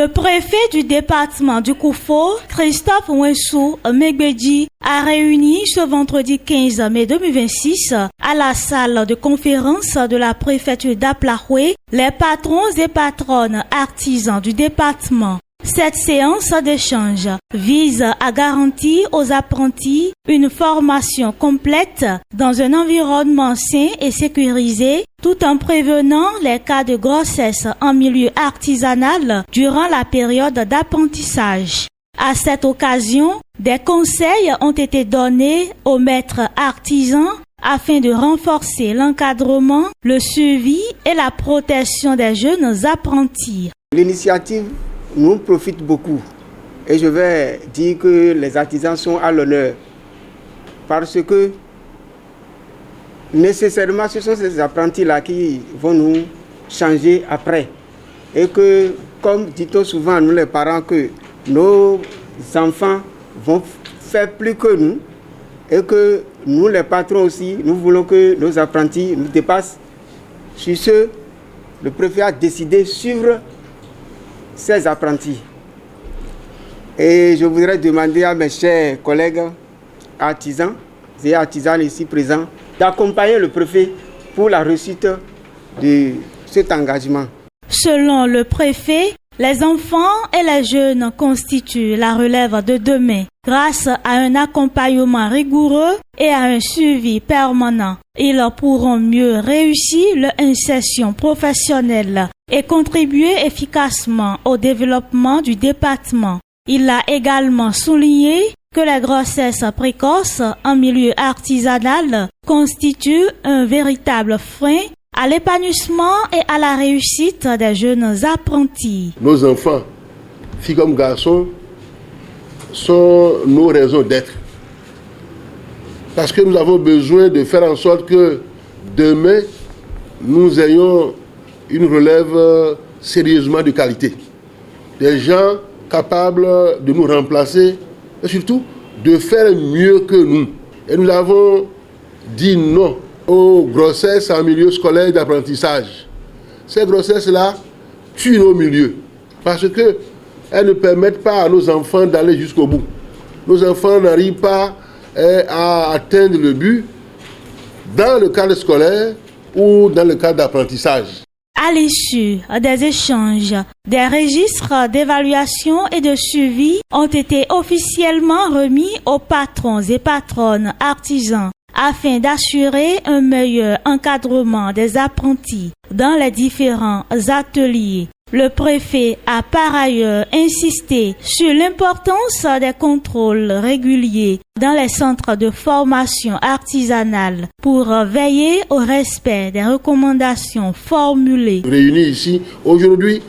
Le préfet du département du Koufo, Christophe Ouensou Megbedji, a réuni ce vendredi 15 mai 2026 à la salle de conférence de la préfecture d'Aplaoué les patrons et patronnes artisans du département. Cette séance d'échange vise à garantir aux apprentis une formation complète dans un environnement sain et sécurisé, tout en prévenant les cas de grossesse en milieu artisanal durant la période d'apprentissage. À cette occasion, des conseils ont été donnés aux maîtres artisans afin de renforcer l'encadrement, le suivi et la protection des jeunes apprentis. L'initiative nous profite beaucoup et je vais dire que les artisans sont à l'honneur parce que nécessairement ce sont ces apprentis-là qui vont nous changer après et que, comme dit-on souvent nous les parents, que nos enfants vont faire plus que nous et que nous les patrons aussi, nous voulons que nos apprentis nous dépassent. Sur ce, le préfet a décidé de suivre ces apprentis. Et je voudrais demander à mes chers collègues artisans et artisanes ici présents d'accompagner le préfet pour la réussite de cet engagement. Selon le préfet, les enfants et les jeunes constituent la relève de demain grâce à un accompagnement rigoureux et à un suivi permanent. Ils pourront mieux réussir leur insertion professionnelle et contribuer efficacement au développement du département. Il a également souligné que les grossesses précoces en milieu artisanal constituent un véritable frein à l'épanouissement et à la réussite des jeunes apprentis. Nos enfants, filles comme garçons, sont nos raisons d'être. Parce que nous avons besoin de faire en sorte que demain, nous ayons une relève sérieusement de qualité. Des gens capables de nous remplacer et surtout de faire mieux que nous. Et nous avons dit non aux grossesses en milieu scolaire d'apprentissage. Ces grossesses-là tuent nos milieux parce qu'elles ne permettent pas à nos enfants d'aller jusqu'au bout. Nos enfants n'arrivent pas à atteindre le but dans le cadre scolaire ou dans le cadre d'apprentissage. À l'issue des échanges, des registres d'évaluation et de suivi ont été officiellement remis aux patrons et patronnes artisans afin d'assurer un meilleur encadrement des apprentis dans les différents ateliers. Le préfet a par ailleurs insisté sur l'importance des contrôles réguliers dans les centres de formation artisanale pour veiller au respect des recommandations formulées. Réunis ici, aujourd'hui,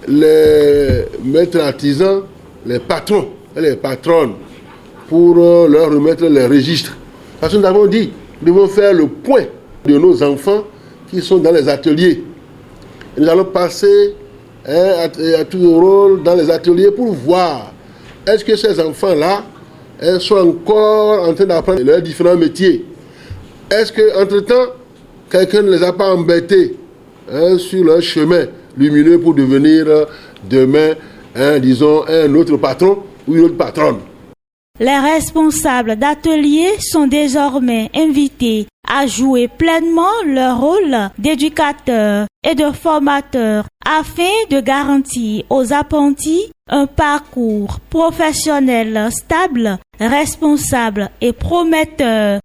les maîtres artisans, les patrons et les patronnes pour leur remettre les registres. Parce que nous avons dit, nous devons faire le point de nos enfants qui sont dans les ateliers. Et nous allons passer à tout rôle dans les ateliers pour voir est-ce que ces enfants-là sont encore en train d'apprendre leurs différents métiers. Est-ce qu'entre-temps, quelqu'un ne les a pas embêtés sur leur chemin lumineux pour devenir demain, disons, un autre patron ou une autre patronne. Les responsables d'ateliers sont désormais invités à jouer pleinement leur rôle d'éducateurs et de formateurs afin de garantir aux apprentis un parcours professionnel stable, responsable et prometteur